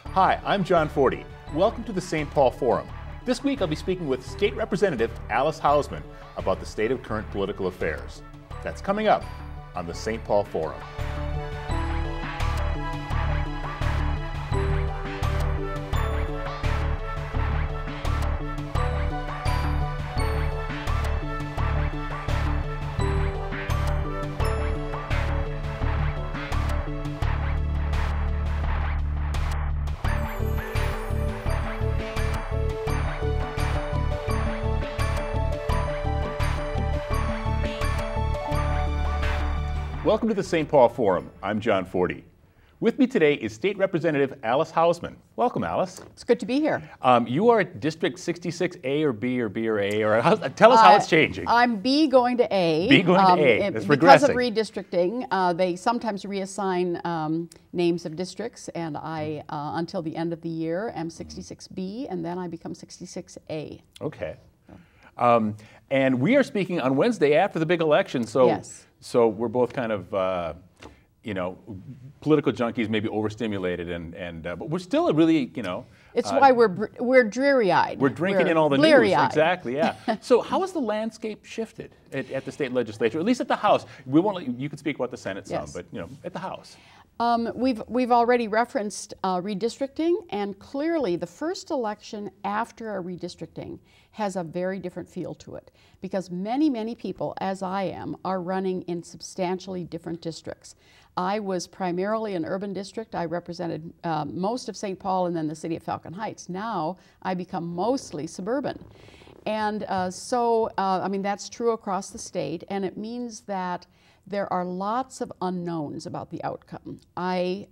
Hi, I'm John Forde. Welcome to the St. Paul Forum. This week I'll be speaking with State Representative Alice Hausman about the state of current political affairs. That's coming up on the St. Paul Forum. Welcome to the St. Paul Forum. I'm John Forde. With me today is State Representative Alice Hausman. Welcome, Alice. It's good to be here. You are at District 66A or B or B or A, or tell us how it's changing. I'm B going to A. B going to A. It's because regressing. of redistricting, they sometimes reassign names of districts, and I, until the end of the year, am 66B, and then I become 66A. Okay. And we are speaking on Wednesday after the big election, so yes. So we're both kind of, political junkies, maybe overstimulated, but we're still a really, It's why we're dreary-eyed. We're drinking in all the news. Exactly, yeah. So how has the landscape shifted at the state legislature, at least at the House? We won't. You can speak about the Senate some, Yes. but at the House. We've already referenced redistricting, and clearly the first election after a redistricting has a very different feel to it, because many people, as I am, are running in substantially different districts. I was primarily an urban district. I represented most of St. Paul and then the city of Falcon Heights. Now I become mostly suburban. And I mean, that's true across the state, and it means that there are lots of unknowns about the outcome. I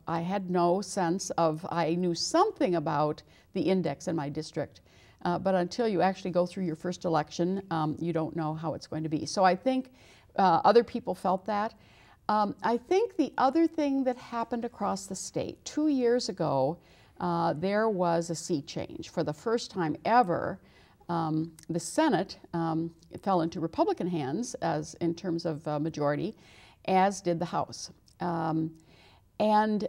had no sense of, I knew something about the index in my district, but until you actually go through your first election, you don't know how it's going to be. So I think other people felt that. I think the other thing that happened across the state, 2 years ago, there was a sea change. For the first time ever, the Senate fell into Republican hands as in terms of majority, as did the House. And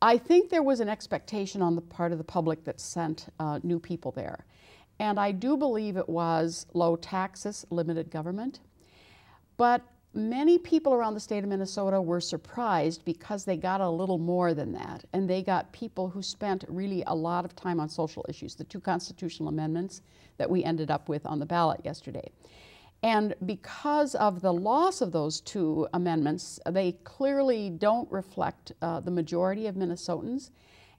I think there was an expectation on the part of the public that sent new people there. And I do believe it was low taxes, limited government. But many people around the state of Minnesota were surprised because they got a little more than that. And they got people who spent really a lot of time on social issues, the 2 constitutional amendments that we ended up with on the ballot yesterday. And because of the loss of those 2 amendments, they clearly don't reflect the majority of Minnesotans.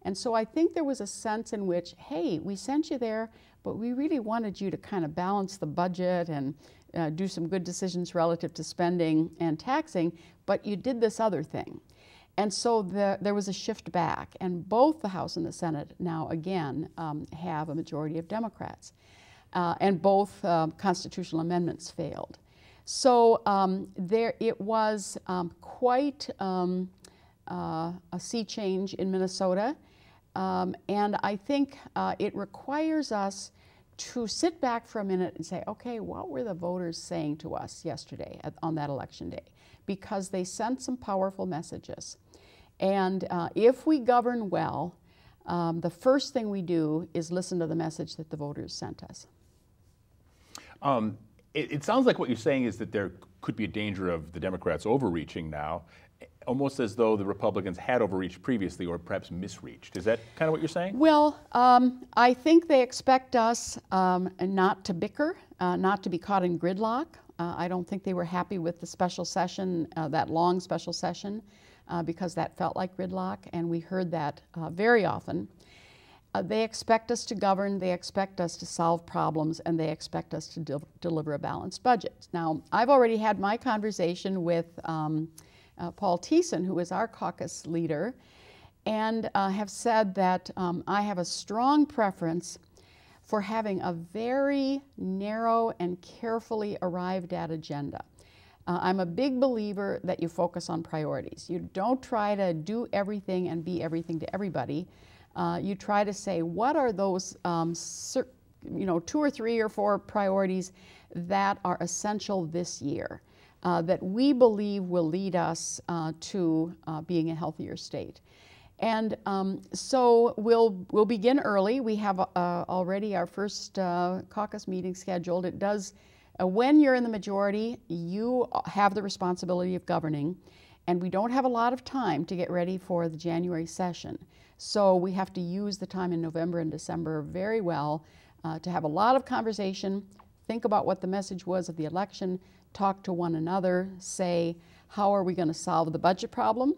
And so I think there was a sense in which, hey, we sent you there, but we really wanted you to kind of balance the budget and do some good decisions relative to spending and taxing, but you did this other thing. And so there was a shift back, and both the House and the Senate now again have a majority of Democrats. And both constitutional amendments failed. So it was quite a sea change in Minnesota, and I think it requires us to sit back for a minute and say, okay, what were the voters saying to us yesterday on that election day? Because they sent some powerful messages. And if we govern well, the first thing we do is listen to the message that the voters sent us. It sounds like what you're saying is that there could be a danger of the Democrats overreaching now, almost as though the Republicans had overreached previously or perhaps misreached. Is that kind of what you're saying? Well, I think they expect us not to bicker, not to be caught in gridlock. I don't think they were happy with the special session, that long special session, because that felt like gridlock, and we heard that very often. They expect us to govern, they expect us to solve problems, and they expect us to deliver a balanced budget. Now, I've already had my conversation with Paul Thiessen, who is our caucus leader, and have said that I have a strong preference for having a very narrow and carefully arrived at agenda. I'm a big believer that you focus on priorities. You don't try to do everything and be everything to everybody. You try to say, what are those 2 or 3 or 4 priorities that are essential this year, that we believe will lead us to being a healthier state. And so we'll begin early. We have already our first caucus meeting scheduled. It does, when you're in the majority, you have the responsibility of governing, and we don't have a lot of time to get ready for the January session. So we have to use the time in November and December very well to have a lot of conversation, think about what the message was of the election, talk to one another, say, how are we going to solve the budget problem?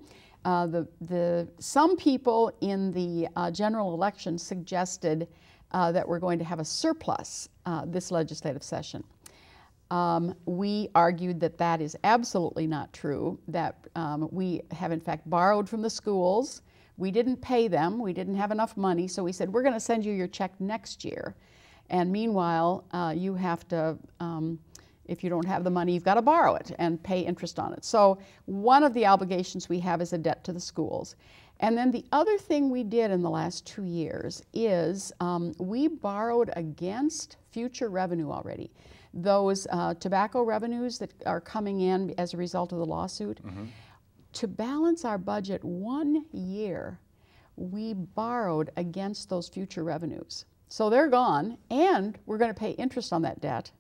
Some people in the general election suggested that we're going to have a surplus this legislative session. We argued that that is absolutely not true, that we have in fact borrowed from the schools. We didn't pay them, we didn't have enough money, so we said, we're going to send you your check next year. And meanwhile, you have to, if you don't have the money, you've got to borrow it and pay interest on it. So one of the obligations we have is a debt to the schools. And then the other thing we did in the last 2 years is we borrowed against future revenue already. Those tobacco revenues that are coming in as a result of the lawsuit. Mm-hmm. To balance our budget 1 year, we borrowed against those future revenues. So they're gone, and we're going to pay interest on that debt.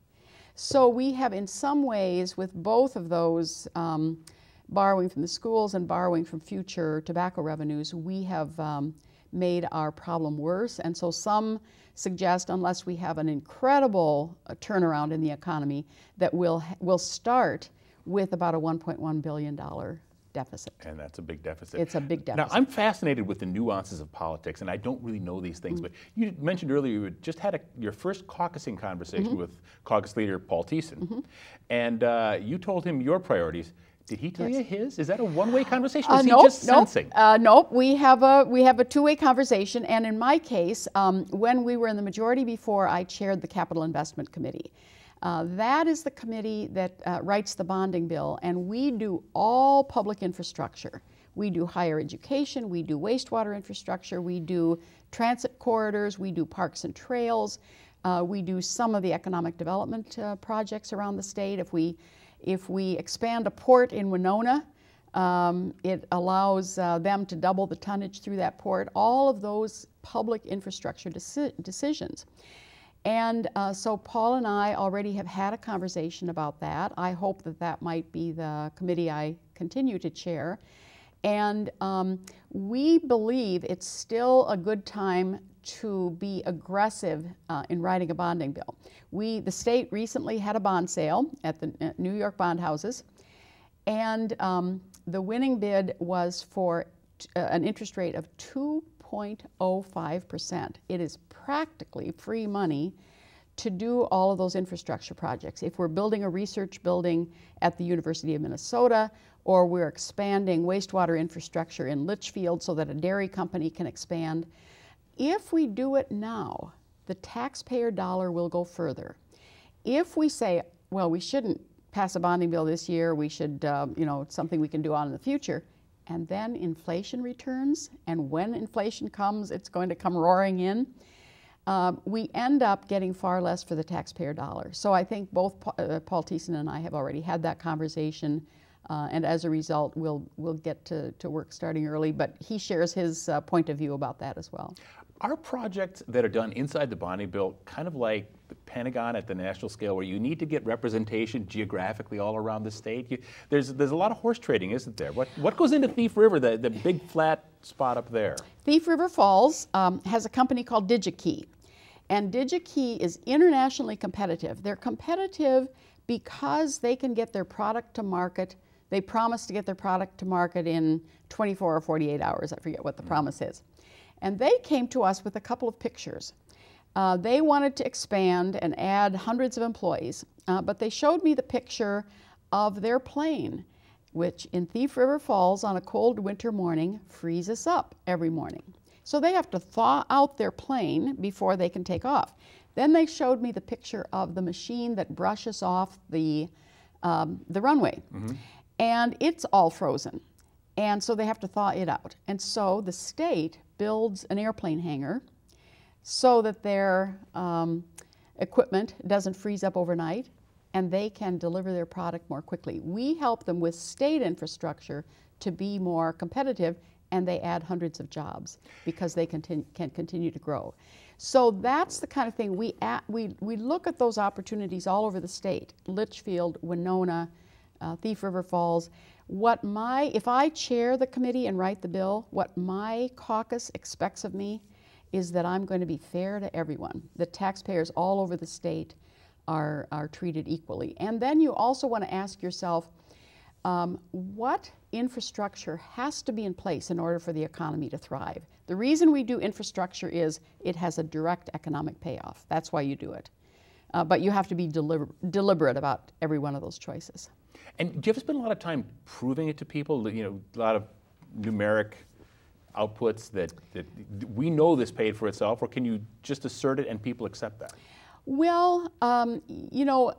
So we have, in some ways, with both of those, borrowing from the schools and borrowing from future tobacco revenues, we have made our problem worse. And so some suggest, unless we have an incredible turnaround in the economy, that we'll start with about a $1.1 billion deficit. And that's a big deficit. It's a big deficit. Now, I'm fascinated with the nuances of politics, and I don't really know these things, but you mentioned earlier you had just had your first caucusing conversation with caucus leader Paul Thiessen, and you told him your priorities. Did he tell you his? Is that a one-way conversation, or is he just sensing? Nope. We have a two-way conversation, and in my case, when we were in the majority before, I chaired the Capital Investment Committee. That is the committee that writes the bonding bill, and we do all public infrastructure. We do higher education, we do wastewater infrastructure, we do transit corridors, we do parks and trails, we do some of the economic development projects around the state. If we expand a port in Winona, it allows them to double the tonnage through that port. All of those public infrastructure decisions. And so Paul and I already have had a conversation about that. I hope that that might be the committee I continue to chair. And we believe it's still a good time to be aggressive in writing a bonding bill. The state recently had a bond sale at the New York bond houses, and the winning bid was for an interest rate of 2.05%. It is practically free money to do all of those infrastructure projects. If we're building a research building at the University of Minnesota, or we're expanding wastewater infrastructure in Litchfield so that a dairy company can expand, if we do it now, the taxpayer dollar will go further. If we say, well, we shouldn't pass a bonding bill this year, we should, it's something we can do on in the future, and then inflation returns, and when inflation comes, it's going to come roaring in, we end up getting far less for the taxpayer dollar. So I think both Paul Thiessen and I have already had that conversation, and as a result, we'll get to work starting early, but he shares his point of view about that as well. Are projects that are done inside the bonding bill kind of like the Pentagon at the national scale, where you need to get representation geographically all around the state? There's a lot of horse trading, isn't there? What goes into Thief River, the big flat spot up there? Thief River Falls has a company called DigiKey, and DigiKey is internationally competitive. They're competitive because they can get their product to market. They promise to get their product to market in 24 or 48 hours. I forget what the promise is. And they came to us with a couple of pictures. They wanted to expand and add hundreds of employees, but they showed me the picture of their plane, which in Thief River Falls on a cold winter morning freezes up every morning. So they have to thaw out their plane before they can take off. Then they showed me the picture of the machine that brushes off the runway. Mm-hmm. And it's all frozen. And so they have to thaw it out. And so the state builds an airplane hangar so that their equipment doesn't freeze up overnight, and they can deliver their product more quickly. We help them with state infrastructure to be more competitive, and they add hundreds of jobs because they can continue to grow. So that's the kind of thing we look at those opportunities all over the state: Litchfield, Winona, Thief River Falls. If I chair the committee and write the bill, what my caucus expects of me is that I'm going to be fair to everyone. The taxpayers all over the state are treated equally. And then you also want to ask yourself, what infrastructure has to be in place in order for the economy to thrive? The reason we do infrastructure is it has a direct economic payoff. That's why you do it. But you have to be deliberate about every one of those choices. And do you ever spend a lot of time proving it to people? You know, a lot of numeric outputs that we know this paid for itself, or can you just assert it and people accept that? Well, you know,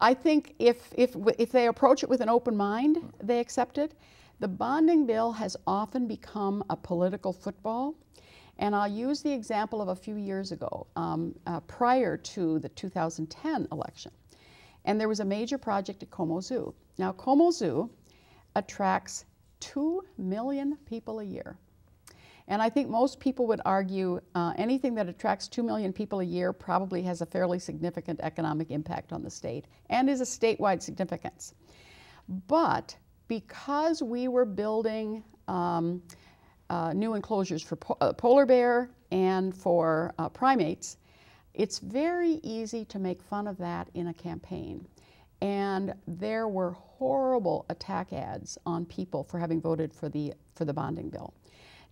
I think if they approach it with an open mind, they accept it. The bonding bill has often become a political football. And I'll use the example of a few years ago, prior to the 2010 election. And there was a major project at Como Zoo. Now, Como Zoo attracts 2 million people a year. And I think most people would argue anything that attracts 2 million people a year probably has a fairly significant economic impact on the state and is a statewide significance. But because we were building new enclosures for polar bear and for primates, it's very easy to make fun of that in a campaign. And there were horrible attack ads on people for having voted for the bonding bill.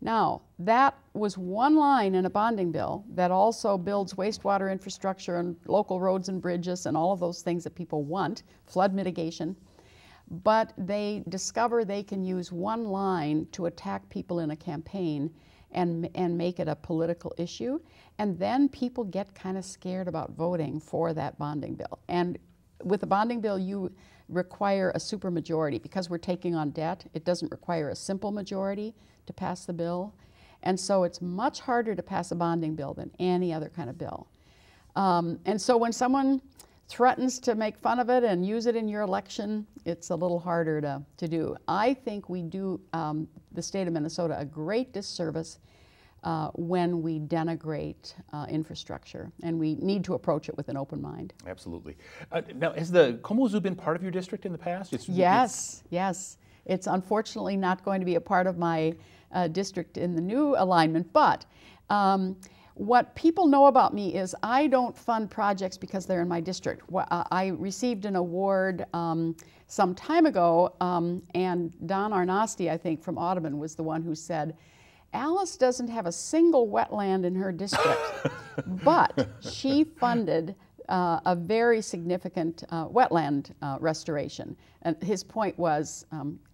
Now, that was one line in a bonding bill that also builds wastewater infrastructure and local roads and bridges and all of those things that people want, flood mitigation. But they discover they can use one line to attack people in a campaign and make it a political issue. And then people get kind of scared about voting for that bonding bill. And with the bonding bill, you require a supermajority. Because we're taking on debt, it doesn't require a simple majority to pass the bill. And so it's much harder to pass a bonding bill than any other kind of bill. And so when someone threatens to make fun of it and use it in your election, it's a little harder to do. I think we do the state of Minnesota a great disservice when we denigrate infrastructure, and we need to approach it with an open mind. Absolutely. Now, has the Como Zoo been part of your district in the past? Yes. It's unfortunately not going to be a part of my district in the new alignment, but what people know about me is I don't fund projects because they're in my district. I received an award some time ago, and Don Arnosti, I think, from Audubon was the one who said, Alice doesn't have a single wetland in her district, but she funded a very significant wetland restoration. And his point was,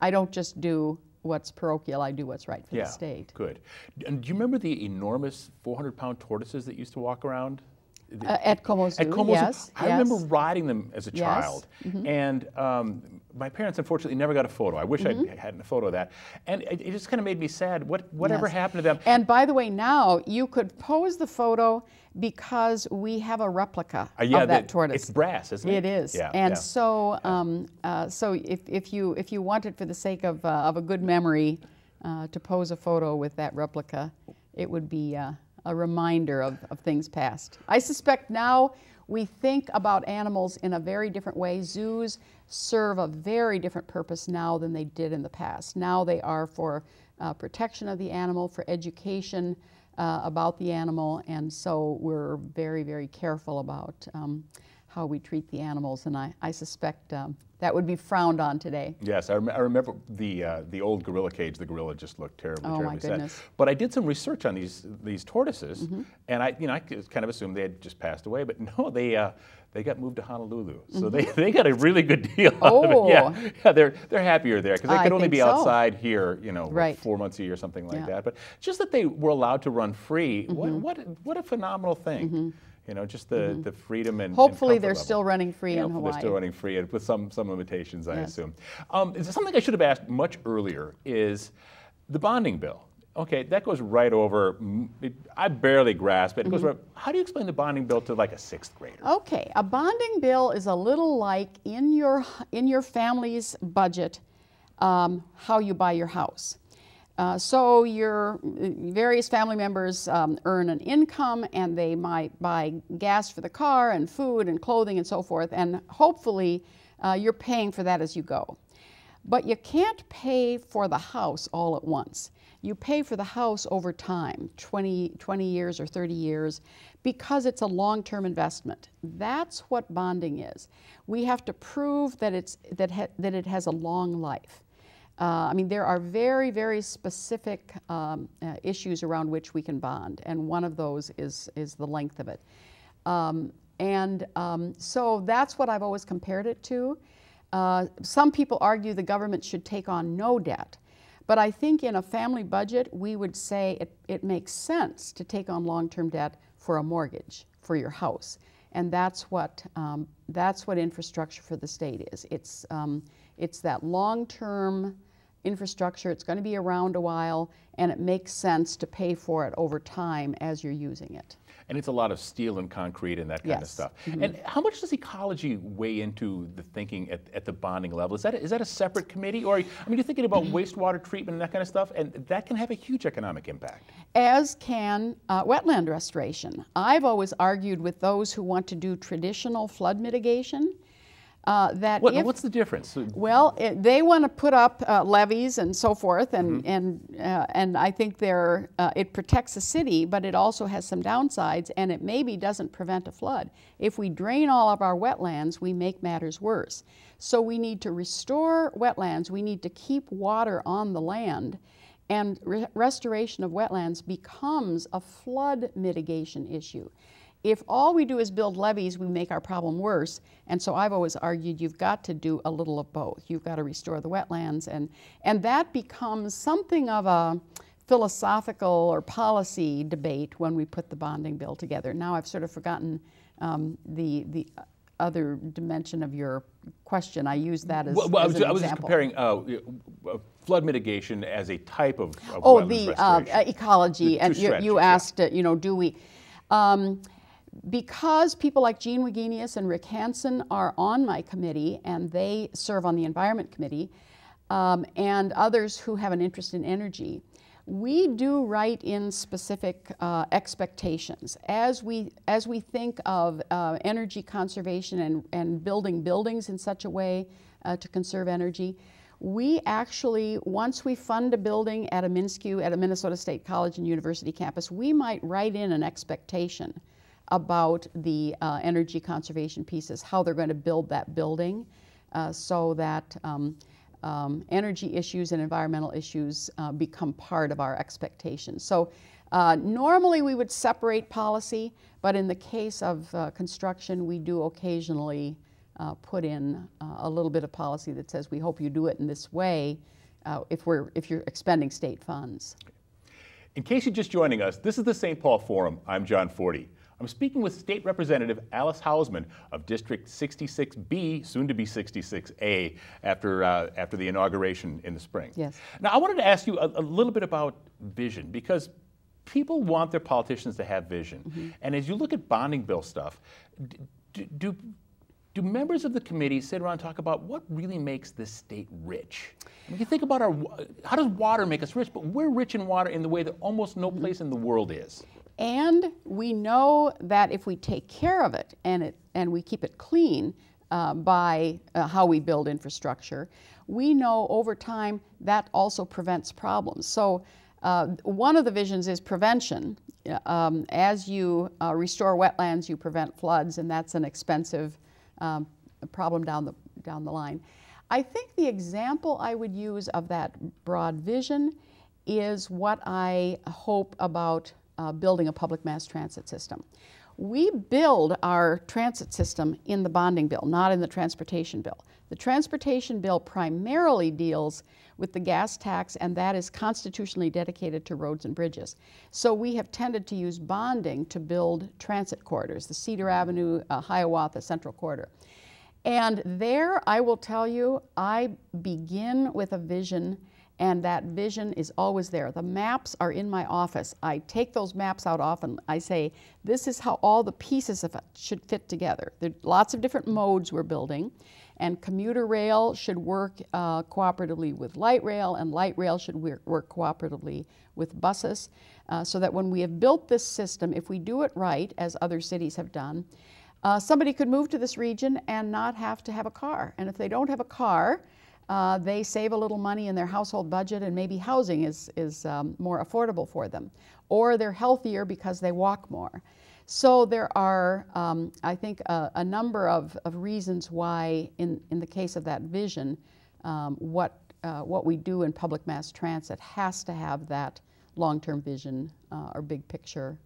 I don't just do what's parochial, I do what's right for the state. Good. And do you remember the enormous 400-pound tortoises that used to walk around? At Como Zoo, At Como yes. Zoo. I remember riding them as a child. Mm-hmm. And my parents, unfortunately, never got a photo. I wish I'd had a photo of that. And it just kind of made me sad. Whatever happened to them? And by the way, now you could pose the photo because we have a replica of that tortoise. It's brass, isn't it? It is. So, so if you wanted, for the sake of a good memory, to pose a photo with that replica, it would be a reminder of things past. I suspect now we think about animals in a very different way. Zoos serve a very different purpose now than they did in the past. Now they are for protection of the animal, for education about the animal, and so we're very, very careful about how we treat the animals, and I suspect that would be frowned on today. Yes, I remember the old gorilla cage. The gorilla just looked terribly sad. But I did some research on these tortoises, and I kind of assumed they had just passed away, but no, they got moved to Honolulu, so they got a really good deal out of it. Yeah, they're happier there because they could only be outside here, 4 months a year, something like that. But just that they were allowed to run free, what a phenomenal thing. Just the freedom and hopefully and they're level. Still running free in Hawaii. They're still running free with some limitations, I assume. Something I should have asked much earlier is the bonding bill. Okay, that goes right over. I barely grasp it. It goes right. How do you explain the bonding bill to like a 6th grader? Okay, a bonding bill is a little like in your family's budget, how you buy your house. So your various family members earn an income, and they might buy gas for the car and food and clothing and so forth, and hopefully you're paying for that as you go. But you can't pay for the house all at once. You pay for the house over time, 20 years or 30 years, because it's a long-term investment. That's what bonding is. We have to prove that it has a long life. I mean, there are very, very specific issues around which we can bond, and one of those is the length of it. So that's what I've always compared it to. Some people argue the government should take on no debt, but I think in a family budget we would say it makes sense to take on long-term debt for a mortgage for your house, and that's what infrastructure for the state is. It's that long-term infrastructure. It's going to be around a while, and it makes sense to pay for it over time as you're using it. And it's a lot of steel and concrete and that kind of stuff. Mm-hmm. And how much does ecology weigh into the thinking at the bonding level? Is that a separate committee? Or, I mean, you're thinking about wastewater treatment and that kind of stuff, and that can have a huge economic impact. As can wetland restoration. I've always argued with those who want to do traditional flood mitigation what's the difference? Well, they want to put up levees and so forth, and I think it protects the city, but it also has some downsides, and it maybe doesn't prevent a flood. If we drain all of our wetlands, we make matters worse. So we need to restore wetlands. We need to keep water on the land, and restoration of wetlands becomes a flood mitigation issue. If all we do is build levees, we make our problem worse. And so I've always argued you've got to do a little of both. You've got to restore the wetlands, and that becomes something of a philosophical or policy debate when we put the bonding bill together. Now I've sort of forgotten the other dimension of your question. I used that as, I was just comparing flood mitigation as a type of the ecology, and you asked, do we? Because people like Jean Wagenius and Rick Hansen are on my committee, and they serve on the Environment Committee, and others who have an interest in energy, we do write in specific expectations. As we think of energy conservation and building buildings in such a way to conserve energy, we actually, once we fund a building at a MNSCU, at a Minnesota State College and University campus, we might write in an expectation about the energy conservation pieces, how they're going to build that building so that energy issues and environmental issues become part of our expectations. So normally we would separate policy, but in the case of construction, we do occasionally put in a little bit of policy that says we hope you do it in this way if you're expending state funds. In case you're just joining us, this is the St. Paul Forum. I'm John Forde. I'm speaking with State Representative Alice Hausman of District 66B, soon to be 66A, after the inauguration in the spring. Yes. Now, I wanted to ask you a little bit about vision, because people want their politicians to have vision. Mm-hmm. And as you look at bonding bill stuff, do members of the committee sit around and talk about what really makes this state rich? I mean, you think about how does water make us rich? But we're rich in water in the way that almost no place in the world is. And we know that if we take care of it and we keep it clean by how we build infrastructure, we know over time that also prevents problems. So one of the visions is prevention. As you restore wetlands, you prevent floods, and that's an expensive problem down the line. I think the example I would use of that broad vision is what I hope about building a public mass transit system. We build our transit system in the bonding bill, not in the transportation bill. The transportation bill primarily deals with the gas tax, and that is constitutionally dedicated to roads and bridges. So we have tended to use bonding to build transit corridors, the Cedar Avenue, Hiawatha Central Corridor. And there, I will tell you, I begin with a vision, and that vision is always there. The maps are in my office. I take those maps out often. I say, this is how all the pieces of it should fit together. There are lots of different modes we're building, And commuter rail should work cooperatively with light rail, and light rail should work cooperatively with buses, so that when we have built this system, if we do it right, as other cities have done, somebody could move to this region and not have to have a car. And if they don't have a car, they save a little money in their household budget, and maybe housing is more affordable for them. Or they're healthier because they walk more. So there are, I think, a number of reasons why, in the case of that vision, what we do in public mass transit has to have that long-term vision or big picture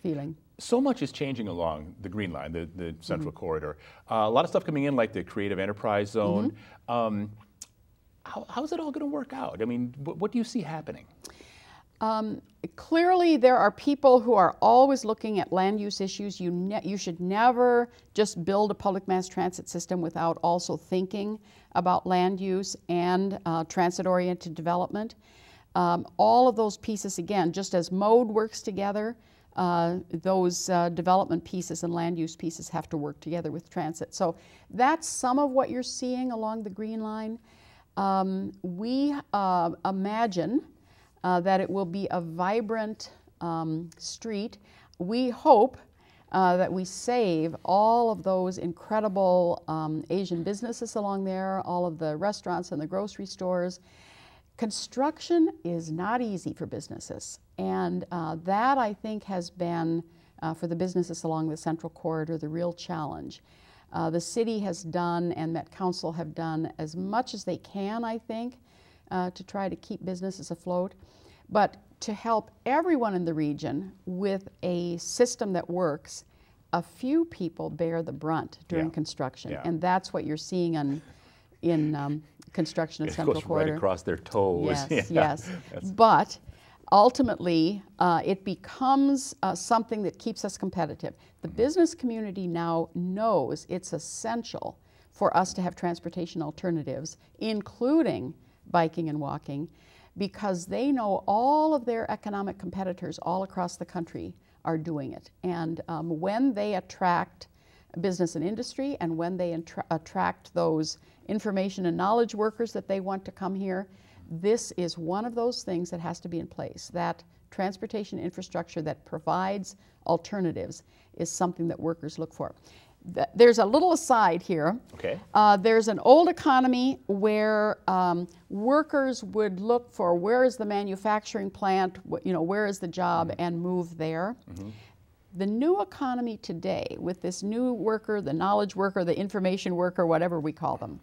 feeling. So much is changing along the Green Line, the Central Corridor. A lot of stuff coming in, like the Creative Enterprise Zone. How's it all going to work out? I mean, what do you see happening? Clearly, there are people who are always looking at land use issues. You should never just build a public mass transit system without also thinking about land use and transit-oriented development. All of those pieces, again, just as mode works together, those development pieces and land use pieces have to work together with transit. So that's some of what you're seeing along the Green Line. We imagine that it will be a vibrant street. We hope that we save all of those incredible Asian businesses along there, all of the restaurants and the grocery stores. Construction is not easy for businesses, and that, I think, has been, for the businesses along the Central Corridor, the real challenge. The city has done, and Met Council have done, as much as they can, I think, to try to keep businesses afloat. But to help everyone in the region with a system that works, a few people bear the brunt during construction, and that's what you're seeing in construction of Central Corridor. Right across their toes. Yes, yes. But ultimately, it becomes something that keeps us competitive. The business community now knows it's essential for us to have transportation alternatives, including biking and walking, because they know all of their economic competitors all across the country are doing it. And when they attract business and industry, and when they attract those information and knowledge workers that they want to come here, this is one of those things that has to be in place. That transportation infrastructure that provides alternatives is something that workers look for. There's a little aside here. Okay. There's an old economy where workers would look for where is the manufacturing plant, where is the job, and move there. The new economy today, with this new worker, the knowledge worker, the information worker, whatever we call them,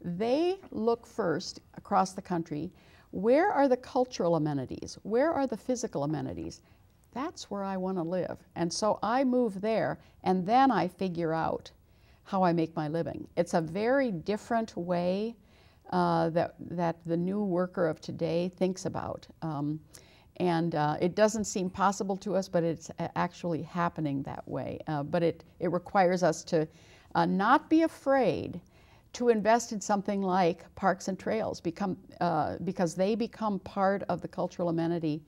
they look first across the country, where are the cultural amenities? Where are the physical amenities? That's where I want to live. And so I move there, and then I figure out how I make my living. It's a very different way that the new worker of today thinks about. It doesn't seem possible to us, but it's actually happening that way. But it requires us to not be afraid to invest in something like parks and trails, because they become part of the cultural amenity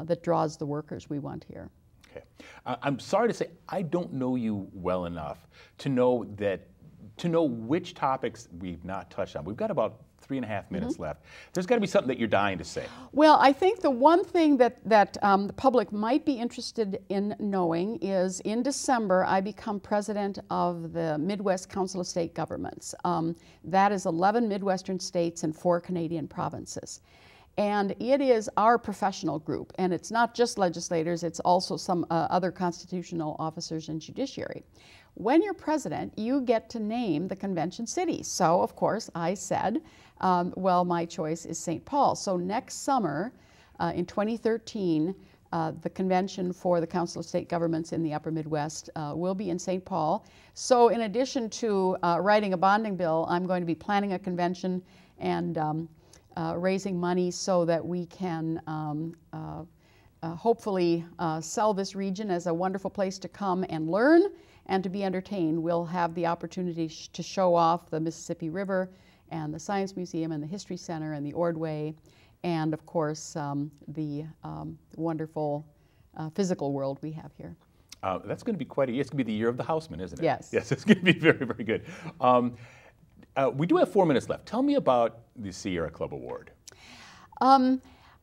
that draws the workers we want here. Okay. I'm sorry to say I don't know you well enough to know which topics we've not touched on. We've got about 3.5 minutes left. There's got to be something that you're dying to say. Well, I think the one thing that the public might be interested in knowing is, in December, I become president of the Midwest Council of State Governments. That is 11 Midwestern states and 4 Canadian provinces. And it is our professional group, and it's not just legislators, it's also some other constitutional officers and judiciary. When you're president, you get to name the convention cities. So, of course, I said, well, my choice is St. Paul. So next summer, in 2013, the convention for the Council of State Governments in the Upper Midwest will be in St. Paul. So in addition to writing a bonding bill, I'm going to be planning a convention and raising money so that we can hopefully sell this region as a wonderful place to come and learn and to be entertained. We'll have the opportunity to show off the Mississippi River and the Science Museum and the History Center and the Ordway, and of course the wonderful physical world we have here. It's going to be quite a year. It's going to be the year of the Hausman, isn't it? Yes. Yes, it's going to be very, very good. We do have 4 minutes left. Tell me about the Sierra Club Award.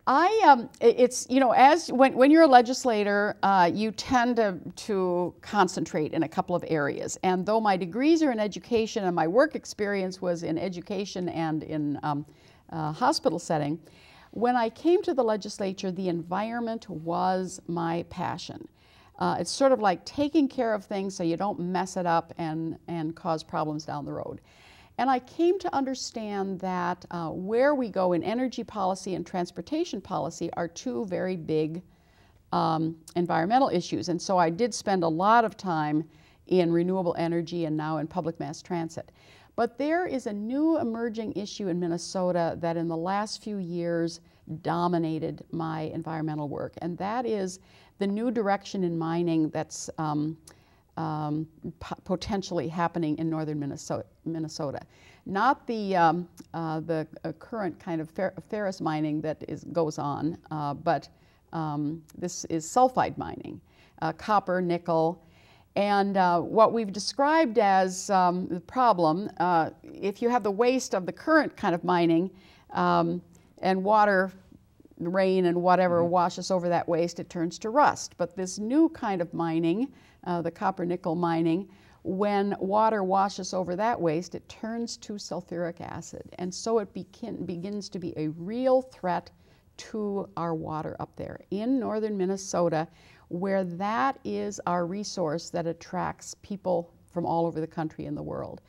It's, you know, when you're a legislator, you tend to concentrate in a couple of areas. And though my degrees are in education and my work experience was in education and in hospital setting, when I came to the legislature, the environment was my passion. It's sort of like taking care of things so you don't mess it up and cause problems down the road. And I came to understand that where we go in energy policy and transportation policy are two very big environmental issues. And so I did spend a lot of time in renewable energy and now in public mass transit. But there is a new emerging issue in Minnesota that in the last few years dominated my environmental work, and that is the new direction in mining that's potentially happening in northern Minnesota. Not the current kind of ferrous mining that goes on, but this is sulfide mining, copper, nickel, and what we've described as the problem, if you have the waste of the current kind of mining and water, rain and whatever washes over that waste, it turns to rust. But this new kind of mining, the copper nickel mining, when water washes over that waste, it turns to sulfuric acid. And so it begins to be a real threat to our water up there in northern Minnesota, where that is our resource that attracts people from all over the country and the world.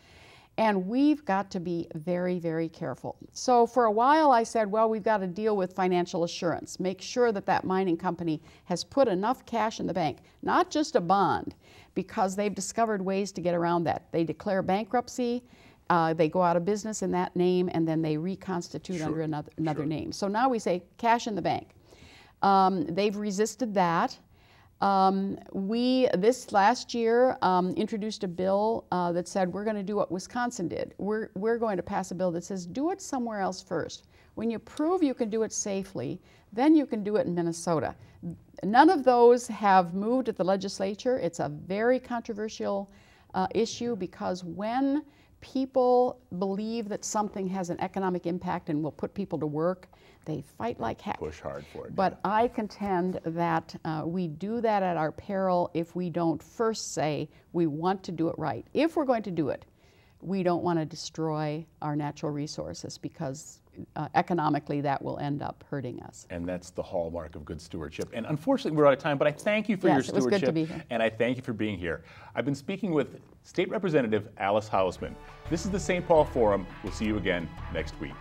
And we've got to be very, very careful. So for a while I said, well, we've got to deal with financial assurance, make sure that that mining company has put enough cash in the bank, not just a bond, because they've discovered ways to get around that. They declare bankruptcy, they go out of business in that name, and then they reconstitute under another name. So now we say cash in the bank. They've resisted that. We, this last year, introduced a bill that said we're going to do what Wisconsin did. We're going to pass a bill that says do it somewhere else first. When you prove you can do it safely, then you can do it in Minnesota. None of those have moved at the legislature. It's a very controversial issue because when people believe that something has an economic impact and will put people to work, they fight like heck. Push hard for it. But I contend that we do that at our peril if we don't first say we want to do it right. If we're going to do it, we don't want to destroy our natural resources because economically that will end up hurting us. And that's the hallmark of good stewardship. And unfortunately we're out of time, but I thank you for your stewardship. It was good to be here. And I thank you for being here. I've been speaking with State Representative Alice Hausman. This is the St. Paul Forum. We'll see you again next week.